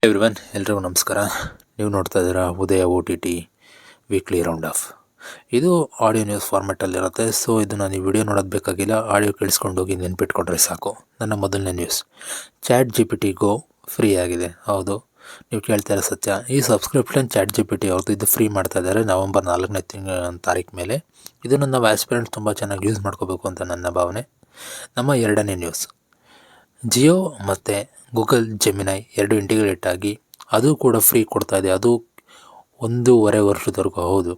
Everyone, ಎಲ್ರಿಗೂ ನಮಸ್ಕಾರ. ನೀವು ನೋಡ್ತಾ ಇದ್ದೀರಾ ಉದಯ OTT ವೀಕ್ಲಿ ರೌಂಡ್ ಆಫ್. ಇದು ಆಡಿಯೋ ನ್ಯೂಸ್ ಫಾರ್ಮೆಟಲ್ಲಿರುತ್ತೆ. ಸೊ ಇದನ್ನು ನೀವು ವಿಡಿಯೋ ನೋಡೋದು ಬೇಕಾಗಿಲ್ಲ, ಆಡಿಯೋ ಕೇಳಿಸ್ಕೊಂಡು ಹೋಗಿ ನೆನ್ಪಿಟ್ಕೊಂಡ್ರೆ ಸಾಕು. ನನ್ನ ಮೊದಲನೇ ನ್ಯೂಸ್, ChatGPT Go ಫ್ರೀ ಆಗಿದೆ. ಹೌದು, ನೀವು ಕೇಳ್ತಾ ಇರೋ ಸತ್ಯ. ಈ ಸಬ್ಸ್ಕ್ರಿಪ್ಷನ್ ChatGPT ಅವ್ರದ್ದು ಇದು ಫ್ರೀ ಮಾಡ್ತಾ ಇದ್ದಾರೆ ನವೆಂಬರ್ 4ನೇ ತಾರೀಕು ಮೇಲೆ. ಇದನ್ನು ನಾವು ಆಸ್ಪಿರೆಂಟ್ಸ್ ತುಂಬ ಚೆನ್ನಾಗಿ ಯೂಸ್ ಮಾಡ್ಕೋಬೇಕು ಅಂತ ನನ್ನ ಭಾವನೆ. ನಮ್ಮ ಎರಡನೇ ನ್ಯೂಸ್, ಜಿಯೋ ಮತ್ತು ಗೂಗಲ್ ಜೆಮಿನೈ ಎರಡು ಇಂಟಿಗ್ರೇಟ್ ಆಗಿ ಅದು ಕೂಡ ಫ್ರೀ ಕೊಡ್ತಾ ಇದೆ. ಅದು 1.5 ವರ್ಷದವರೆಗೂ. ಹೌದು,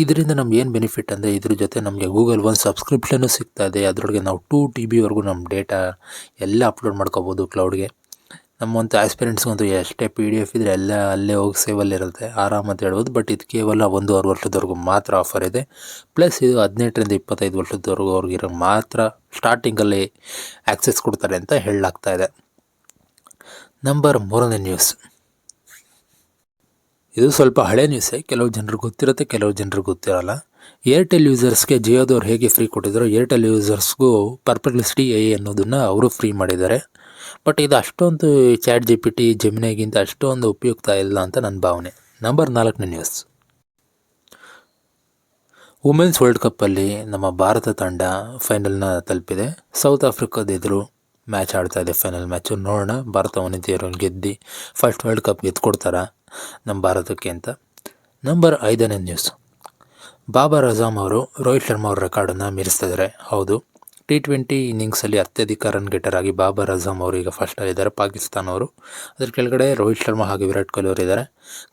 ಇದರಿಂದ ನಮ್ಗೆ ಏನು ಬೆನಿಫಿಟ್ ಅಂದರೆ ಇದ್ರ ಜೊತೆ ನಮಗೆ ಗೂಗಲ್ ಒನ್ ಸಬ್ಸ್ಕ್ರಿಪ್ಷನ್ನು ಸಿಗ್ತಾ ಇದೆ. ಅದರೊಳಗೆ ನಾವು 2 TB ನಮ್ಮ ಡೇಟಾ ಎಲ್ಲ ಅಪ್ಲೋಡ್ ಮಾಡ್ಕೋಬೋದು ಕ್ಲೌಡ್ಗೆ. ನಮ್ಮಂಥ ಆಸ್ಪಿರೆಂಟ್ಸ್ಗಂತೂ ಎಷ್ಟೇ PDF ಇದ್ದರೆ ಎಲ್ಲ ಅಲ್ಲೇ ಹೋಗಿ ಸೇವಲ್ಲಿರುತ್ತೆ, ಆರಾಮಂತ ಹೇಳ್ಬೋದು. ಬಟ್ ಇದು ಕೇವಲ 1.5 ವರ್ಷದವರೆಗೂ ಮಾತ್ರ ಆಫರ್ ಇದೆ. ಪ್ಲಸ್ ಇದು 18ರಿಂದ 25 ವರ್ಷದವರೆಗೂ ಅವ್ರಿಗಿರೋ ಮಾತ್ರ ಸ್ಟಾರ್ಟಿಂಗಲ್ಲಿ ಆ್ಯಕ್ಸೆಸ್ ಕೊಡ್ತಾರೆ ಅಂತ ಹೇಳಲಾಗ್ತಾ ಇದೆ. ನಂಬರ್ 3ನೇ ನ್ಯೂಸ್, ಇದು ಸ್ವಲ್ಪ ಹಳೆ ನ್ಯೂಸೇ. ಕೆಲವು ಜನರಿಗೆ ಗೊತ್ತಿರುತ್ತೆ, ಕೆಲವು ಜನರಿಗೆ ಗೊತ್ತಿರಲ್ಲ. ಏರ್ಟೆಲ್ ಯೂಸರ್ಸ್ಗೆ ಜಿಯೋದವ್ರು ಹೇಗೆ ಫ್ರೀ ಕೊಟ್ಟಿದ್ರು, ಏರ್ಟೆಲ್ ಯೂಸರ್ಸ್ಗೂ ಪರ್ಪ್ಲೆಕ್ಸಿಟಿ AI ಅನ್ನೋದನ್ನು ಅವರು ಫ್ರೀ ಮಾಡಿದ್ದಾರೆ. ಬಟ್ ಇದು ಅಷ್ಟೊಂದು ChatGPT ಜೆಮಿನೈಗಿಂತ ಅಷ್ಟೊಂದು ಉಪಯುಕ್ತ ಇಲ್ಲ ಅಂತ ನನ್ನ ಭಾವನೆ. ನಂಬರ್ 4ನೇ ನ್ಯೂಸ್, ವುಮೆನ್ಸ್ ವರ್ಲ್ಡ್ ಕಪ್ಪಲ್ಲಿ ನಮ್ಮ ಭಾರತ ತಂಡ ಫೈನಲ್ನ ತಲುಪಿದೆ. ಸೌತ್ ಆಫ್ರಿಕಾದ ಎದುರು ಮ್ಯಾಚ್ ಆಡ್ತಾ ಇದೆ, ಫೈನಲ್ ಮ್ಯಾಚು. ನೋಡೋಣ ಭಾರತ ವನಿತೆಯರು ಗೆದ್ದು ಫಸ್ಟ್ ವರ್ಲ್ಡ್ ಕಪ್ ಗೆದ್ಕೊಡ್ತಾರ ನಮ್ಮ ಭಾರತಕ್ಕೆ ಅಂತ. ನಂಬರ್ 5ನೇ ನ್ಯೂಸ್, ಬಾಬರ್ ಅಜಮ್ ಅವರು ರೋಹಿತ್ ಶರ್ಮಾ ಅವ್ರ ರೆಕಾರ್ಡನ್ನು ಮೀರಿಸ್ತಾ ಇದ್ದಾರೆ. ಹೌದು, T20 ಇನ್ನಿಂಗ್ಸಲ್ಲಿ ಅತ್ಯಧಿಕ ರನ್ ಗೆಟರ್ ಆಗಿ ಬಾಬರ್ ಅಜಮ್ ಅವರು ಈಗ ಫಸ್ಟಲ್ಲಿದ್ದಾರೆ, ಪಾಕಿಸ್ತಾನ ಅವರು. ಅದ್ರ ಕೆಳಗಡೆ ರೋಹಿತ್ ಶರ್ಮಾ ಹಾಗೂ ವಿರಾಟ್ ಕೊಹ್ಲಿ ಅವರು ಇದ್ದಾರೆ.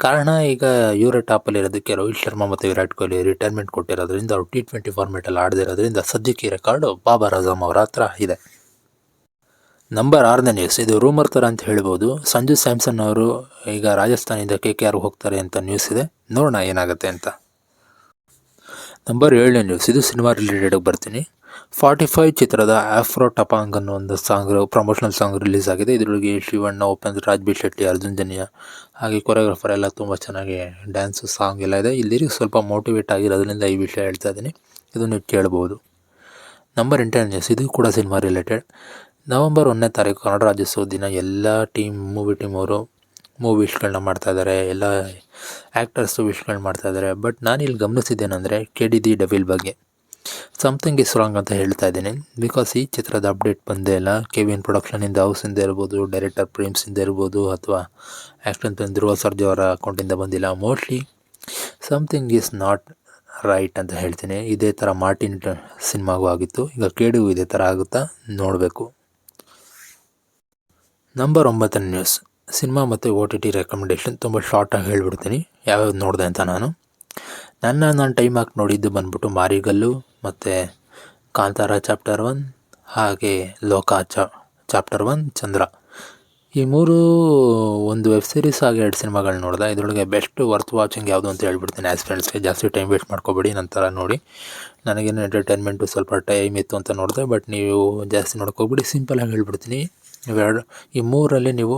ಕಾರಣ ಈಗ ಇವರ ಟಾಪಲ್ಲಿ ಇರೋದಕ್ಕೆ ರೋಹಿತ್ ಶರ್ಮಾ ಮತ್ತು ವಿರಾಟ್ ಕೊಹ್ಲಿ ರಿಟೈರ್ಮೆಂಟ್ ಕೊಟ್ಟಿರೋದ್ರಿಂದ ಅವರು T20 ಫಾರ್ಮೇಟಲ್ಲಿ ಆಡದಿರೋದ್ರಿಂದ ಸದ್ಯಕ್ಕೆ ರೆಕಾರ್ಡು ಬಾಬರ್ ಅಜಮ್ ಅವರ ಹತ್ರ ಇದೆ. ನಂಬರ್ 6ನೇ ನ್ಯೂಸ್, ಇದು ರೂಮರ್ ಥರ ಅಂತ ಹೇಳ್ಬೋದು. ಸಂಜು ಸ್ಯಾಮ್ಸನ್ ಅವರು ಈಗ ರಾಜಸ್ಥಾನಿಂದ KKR ಹೋಗ್ತಾರೆ ಅಂತ ನ್ಯೂಸ್ ಇದೆ. ನೋಡೋಣ ಏನಾಗುತ್ತೆ ಅಂತ. ನಂಬರ್ 7ನೇ ನ್ಯೂಸ್, ಇದು ಸಿನಿಮಾ ರಿಲೇಟೆಡ್ ಬರ್ತೀನಿ. 45 ಚಿತ್ರದ ಆಫ್ರೋ ಟಪಾಂಗ್ ಅನ್ನೋ ಒಂದು ಪ್ರಮೋಷನಲ್ ಸಾಂಗ್ ರಿಲೀಸ್ ಆಗಿದೆ. ಇದರೊಳಗೆ ಶಿವಣ್ಣ, ಉಪೇಂದ್ರ, ರಾಜ್ ಬಿ ಶೆಟ್ಟಿ, ಅರ್ಜುನ್ ಜನ್ಯ ಹಾಗೆ ಕೊರಿಯೋಗ್ರಾಫರ್ ಎಲ್ಲ ತುಂಬ ಚೆನ್ನಾಗಿ ಡ್ಯಾನ್ಸು ಸಾಂಗ್ ಎಲ್ಲ ಇದೆ. ಇಲ್ಲಿ ಸ್ವಲ್ಪ ಮೋಟಿವೇಟ್ ಆಗಿರೋದ್ರಿಂದ ಈ ವಿಷಯ ಹೇಳ್ತಾ ಇದ್ದೀನಿ, ಇದು ನೀವು ಕೇಳ್ಬೋದು. ನಂಬರ್ 8ನೇ ನ್ಯೂಸ್, ಇದು ಕೂಡ ಸಿನಿಮಾ ರಿಲೇಟೆಡ್. ನವೆಂಬರ್ 1ನೇ ತಾರೀಕು ಕನ್ನಡ ರಾಜ್ಯೋತ್ಸವ ದಿನ ಎಲ್ಲ ಮೂವಿ ಟೀಮ್ ಅವರು ಮೂವಿ ವಿಶ್ಗಳನ್ನ ಮಾಡ್ತಾಯಿದ್ದಾರೆ, ಎಲ್ಲ ಆ್ಯಕ್ಟರ್ಸು ವಿಶ್ಗಳನ್ನ ಮಾಡ್ತಾಯಿದ್ದಾರೆ. ಬಟ್ ನಾನಿಲ್ಲಿ ಗಮನಿಸಿದ್ದೇನೆಂದರೆ KDD ಡೆವಿಲ್ ಬಗ್ಗೆ ಸಮಥಿಂಗ್ ಇಸ್ ರಾಂಗ್ ಅಂತ ಹೇಳ್ತಾ ಇದ್ದೀನಿ. ಬಿಕಾಸ್ ಈ ಚಿತ್ರದ ಅಪ್ಡೇಟ್ ಬಂದೇ ಇಲ್ಲ. KVN ಪ್ರೊಡಕ್ಷನಿಂದ, ಹೌಸಿಂದ ಇರ್ಬೋದು, ಡೈರೆಕ್ಟರ್ ಪ್ರೇಮ್ಸಿಂದ ಇರ್ಬೋದು, ಅಥವಾ ಆ್ಯಕ್ಟರ್ ಧ್ರುವ ಸರ್ಜಾ ಅವರ ಅಕೌಂಟಿಂದ ಬಂದಿಲ್ಲ. Mostly something is not right ಅಂತ ಹೇಳ್ತೀನಿ. ಇದೇ ಥರ ಮಾರ್ಟಿನ್ ಸಿನಿಮಾಗೂ ಆಗಿತ್ತು, ಈಗ ಕೇಡಿಗೂ ಇದೇ ಥರ ಆಗುತ್ತಾ ನೋಡಬೇಕು. ನಂಬರ್ 9ನೇ ನ್ಯೂಸ್, ಸಿನಿಮಾ ಮತ್ತು OTT ರೆಕಮೆಂಡೇಷನ್ ತುಂಬ ಶಾರ್ಟಾಗಿ ಹೇಳ್ಬಿಡ್ತೀನಿ ಯಾವ್ಯಾವ್ದು ನೋಡಿದೆ ಅಂತ. ನಾನು ಟೈಮ್ ಹಾಕಿ ನೋಡಿದ್ದು ಬಂದ್ಬಿಟ್ಟು ಮಾರಿಗಲ್ಲು ಮತ್ತು ಕಾಂತಾರ ಚಾಪ್ಟರ್ 1 ಹಾಗೆ ಲೋಕ ಚಾಪ್ಟರ್ 1, ಚಂದ್ರ. ಈ 3 ಒಂದು ವೆಬ್ ಸೀರೀಸ್ ಹಾಗೆ 2 ಸಿನಿಮಾಗಳು ನೋಡಿದೆ. ಇದರೊಳಗೆ ಬೆಸ್ಟ್ ವರ್ತ್ ವಾಚಿಂಗ್ ಯಾವುದು ಅಂತ ಹೇಳ್ಬಿಡ್ತೀನಿ ಆ್ಯಸ್ ಫ್ರೆಂಡ್ಸ್ಗೆ. ಜಾಸ್ತಿ ಟೈಮ್ ವೇಸ್ಟ್ ಮಾಡ್ಕೊಬೇಡಿ, ನಂತರ ನೋಡಿ. ನನಗೇನು ಎಂಟರ್ಟೈನ್ಮೆಂಟು ಸ್ವಲ್ಪ ಟೈಮ್ ಇತ್ತು ಅಂತ ನೋಡಿದೆ, ಬಟ್ ನೀವು ಜಾಸ್ತಿ ನೋಡ್ಕೋಬಿಡಿ. ಸಿಂಪಲಾಗಿ ಹೇಳ್ಬಿಡ್ತೀನಿ, ಈ 3ರಲ್ಲಿ ನೀವು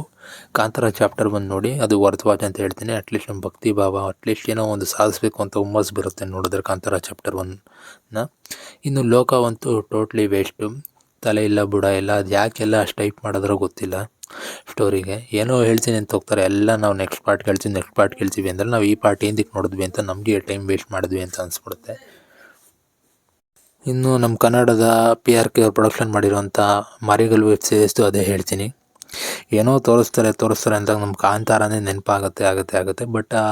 ಕಾಂತಾರ ಚಾಪ್ಟರ್ 1 ನೋಡಿ, ಅದು ವರ್ತ್ ವಾಚ್ ಅಂತ ಹೇಳ್ತೀನಿ. ಅಟ್ಲೀಸ್ಟ್ ನಮ್ಮ ಭಕ್ತಿ ಭಾವ, ಅಟ್ಲೀಸ್ಟ್ ಏನೋ ಒಂದು ಸಾಧಿಸಬೇಕು ಅಂತ ಹುಮ್ಮಸ್ ಬರುತ್ತೆ ನೋಡಿದ್ರೆ ಕಾಂತಾರ ಚಾಪ್ಟರ್ 1ನ. ಇನ್ನು ಲೋಕವಂತೂ ಟೋಟ್ಲಿ ವೇಸ್ಟು, ತಲೆ ಇಲ್ಲ ಬುಡ ಇಲ್ಲ. ಅದು ಯಾಕೆಲ್ಲ ಅಷ್ಟು ಟೈಪ್ ಮಾಡಿದ್ರೋ ಗೊತ್ತಿಲ್ಲ. ಸ್ಟೋರಿಗೆ ಏನೋ ಹೇಳ್ತೀನಿ ಅಂತ ಹೋಗ್ತಾರೆ, ಎಲ್ಲ ನಾವು ನೆಕ್ಸ್ಟ್ ಪಾರ್ಟ್ ಕೇಳ್ತೀವಿ ಅಂದರೆ ನಾವು ಈ ಪಾರ್ಟ್ ಏನಕ್ಕೆ ನೋಡಿದ್ವಿ ಅಂತ ನಮಗೆ ಟೈಮ್ ವೇಸ್ಟ್ ಮಾಡಿದ್ವಿ ಅಂತ ಅನಿಸ್ಬಿಡುತ್ತೆ. ಇನ್ನು ನಮ್ಮ ಕನ್ನಡದ PRK ಪ್ರೊಡಕ್ಷನ್ ಮಾಡಿರೋಂಥ ಮಾರಿಗಲ್ ವೆಬ್ ಸೀರೀಸ್ದು ಅದೇ ಹೇಳ್ತೀನಿ. ಏನೋ ತೋರಿಸ್ತಾರೆ ಅಂದಾಗ ನಮ್ಮ ಕಾಂತಾರನೇ ನೆನಪಾಗುತ್ತೆ. ಬಟ್ ಆ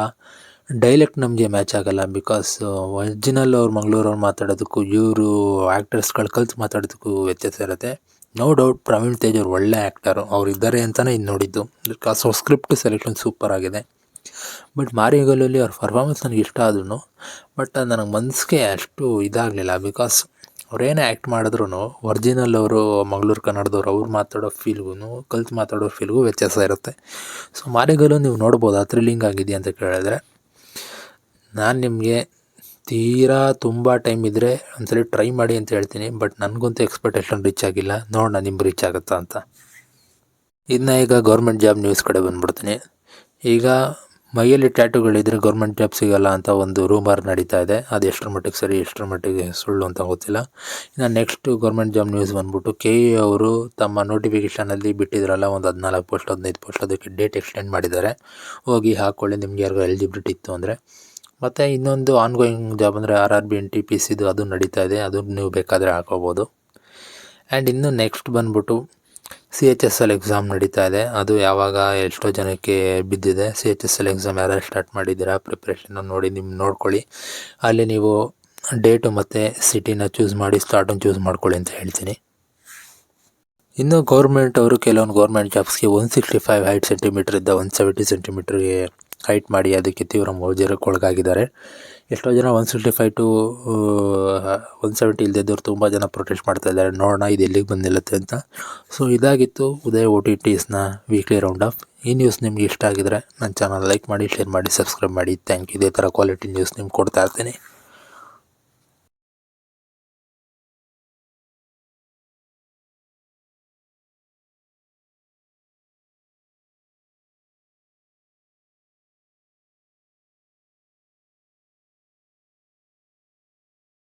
ಡೈಲೆಕ್ಟ್ ನಮಗೆ ಮ್ಯಾಚ್ ಆಗೋಲ್ಲ. ಬಿಕಾಸ್ ಒರಿಜಿನಲ್ ಅವ್ರು ಮಂಗಳೂರವ್ರು ಮಾತಾಡೋದಕ್ಕೂ ಇವರು ಆ್ಯಕ್ಟರ್ಸ್ಗಳು ಕಲ್ತು ಮಾತಾಡೋದಕ್ಕೂ ವ್ಯತ್ಯಾಸ ಇರುತ್ತೆ. ನೋ ಡೌಟ್ ಪ್ರವೀಣ್ ತೇಜ್ ಅವ್ರು ಒಳ್ಳೆ ಆ್ಯಕ್ಟರು, ಅವ್ರು ಇದ್ದಾರೆ ಅಂತಲೇ ಇದು ನೋಡಿದ್ದು. ಬಿಕಾಸ್ ಅವ್ರ ಸ್ಕ್ರಿಪ್ಟ್ ಸೆಲೆಕ್ಷನ್ ಸೂಪರ್ ಆಗಿದೆ. ಬಟ್ ಮಾರಿಗಲ್ಲಲ್ಲಿ ಅವ್ರ ಪರ್ಫಾರ್ಮೆನ್ಸ್ ನನಗೆ ಇಷ್ಟ ಆದ್ರೂ ಬಟ್ ನನಗೆ ಮನಸ್ಸಿಗೆ ಅಷ್ಟು ಇದಾಗಲಿಲ್ಲ. ಬಿಕಾಸ್ ಅವರೇನೇ ಆ್ಯಕ್ಟ್ ಮಾಡಿದ್ರು ಒರಿಜಿನಲ್ ಅವರು ಮಂಗಳೂರು ಕನ್ನಡದವ್ರು ಅವ್ರು ಮಾತಾಡೋ ಫೀಲ್ಗೂ ಕಲ್ತು ಮಾತಾಡೋ ಫೀಲ್ಗೂ ವ್ಯತ್ಯಾಸ ಇರುತ್ತೆ. ಸೊ ಮಾರಿಗಲ್ಲು ನೀವು ನೋಡ್ಬೋದು, ಆ ಥ್ರಿಲ್ಲಿಂಗ್ ಆಗಿದೆಯಾ ಅಂತ ಕೇಳಿದ್ರೆ. ನಾನು ನಿಮಗೆ ತೀರಾ ತುಂಬ ಟೈಮ್ ಇದ್ದರೆ ಒಂದ್ಸಲ ಟ್ರೈ ಮಾಡಿ ಅಂತ ಹೇಳ್ತೀನಿ. ಬಟ್ ನನಗಂತೂ ಎಕ್ಸ್ಪೆಕ್ಟೇಷನ್ ರೀಚ್ ಆಗಿಲ್ಲ, ನೋಡೋಣ ನಿಮ್ಗೆ ರೀಚ್ ಆಗುತ್ತಾ ಅಂತ. ಇನ್ನು ಈಗ ಗೌರ್ಮೆಂಟ್ ಜಾಬ್ ನ್ಯೂಸ್ ಕಡೆ ಬಂದ್ಬಿಡ್ತೀನಿ. ಈಗ ಮೈಯಲ್ಲಿ ಟ್ಯಾಟೂಗಳಿದ್ರೆ ಗೌರ್ಮೆಂಟ್ ಜಾಬ್ ಸಿಗಲ್ಲ ಅಂತ ಒಂದು ರೂಮರ್ ನಡೀತಾ ಇದೆ. ಅದು ಎಷ್ಟರ ಮಟ್ಟಿಗೆ ಸರಿ ಎಷ್ಟರ ಮಟ್ಟಿಗೆ ಸುಳ್ಳು ಅಂತ ಗೊತ್ತಿಲ್ಲ. ಇನ್ನು ನೆಕ್ಸ್ಟ್ ಗೌರ್ಮೆಂಟ್ ಜಾಬ್ ನ್ಯೂಸ್ ಬಂದ್ಬಿಟ್ಟು KE ಅವರು ತಮ್ಮ ನೋಟಿಫಿಕೇಷನಲ್ಲಿ ಬಿಟ್ಟಿದ್ರಲ್ಲ ಒಂದು 14 ಪೋಸ್ಟ್ 15 ಪೋಸ್ಟ್, ಅದಕ್ಕೆ ಡೇಟ್ ಎಕ್ಸ್ಟೆಂಡ್ ಮಾಡಿದ್ದಾರೆ. ಹೋಗಿ ಹಾಕ್ಕೊಳ್ಳಿ ನಿಮ್ಗೆ ಯಾರಿಗೂ ಎಲಿಜಿಬಿಲಿಟಿ ಇತ್ತು ಅಂದರೆ. ಮತ್ತು ಇನ್ನೊಂದು ಆನ್ಗೋಯಿಂಗ್ ಜಾಬ್ ಅಂದರೆ RRB NTPC ಅದು ನಡೀತಾ ಇದೆ. ಅದು ನೀವು ಬೇಕಾದರೆ ಹಾಕೋಬೋದು. ಆ್ಯಂಡ್ ಇನ್ನು ನೆಕ್ಸ್ಟ್ ಬಂದ್ಬಿಟ್ಟು CHSL ಎಕ್ಸಾಮ್ ನಡೀತಾ ಇದೆ. ಅದು ಯಾವಾಗ ಎಷ್ಟೋ ಜನಕ್ಕೆ ಬಿದ್ದಿದೆ. CHSL ಎಕ್ಸಾಮ್ ಯಾರು ಸ್ಟಾರ್ಟ್ ಮಾಡಿದ್ದೀರಾ ಪ್ರಿಪ್ರೇಷನ್ ನೋಡಿ ನೋಡ್ಕೊಳ್ಳಿ. ಅಲ್ಲಿ ನೀವು ಡೇಟು ಮತ್ತು ಸಿಟಿನ ಚೂಸ್ ಮಾಡಿ ಸ್ಟಾರ್ಟನ್ನು ಚೂಸ್ ಮಾಡ್ಕೊಳ್ಳಿ ಅಂತ ಹೇಳ್ತೀನಿ. ಇನ್ನು ಗೌರ್ಮೆಂಟ್ ಅವರು ಕೆಲವೊಂದು ಗೌರ್ಮೆಂಟ್ ಜಾಬ್ಸ್ಗೆ 165 ಹೈಟ್ ಸೆಂಟಿಮೀಟ್ರ್ ಇದ್ದ 170 ಸೆಂಟಿಮೀಟ್ರಿಗೆ ಹೈಟ್ ಮಾಡಿ ಅದಕ್ಕೆ ತೀವ್ರ ಮುಜುಗರಕ್ಕೆ ಒಳಗಾಗಿದ್ದಾರೆ. ಎಷ್ಟೋ ಜನ 165 to 170 ಇಲ್ಲದಿದ್ದವ್ರು ತುಂಬ ಜನ ಪ್ರೊಟೆಸ್ಟ್ ಮಾಡ್ತಾ ಇದ್ದಾರೆ. ನೋಡೋಣ ಇದು ಎಲ್ಲಿಗೆ ಬಂದಿಲ್ಲತ್ತೆ ಅಂತ. ಸೊ ಇದಾಗಿತ್ತು ಉದಯ OTTsನ ವೀಕ್ಲಿ ರೌಂಡ್ ಅಪ್. ಈ ನ್ಯೂಸ್ ನಿಮ್ಗೆ ಇಷ್ಟ ಆಗಿದ್ರೆ ನನ್ನ ಚಾನಲ್ ಲೈಕ್ ಮಾಡಿ, ಶೇರ್ ಮಾಡಿ, ಸಬ್ಸ್ಕ್ರೈಬ್ ಮಾಡಿ. Thank you. ಇದೇ ಥರ ಕ್ವಾಲಿಟಿ ನ್ಯೂಸ್ ನಿಮ್ಗೆ ಕೊಡ್ತಾ ಇರ್ತೀನಿ.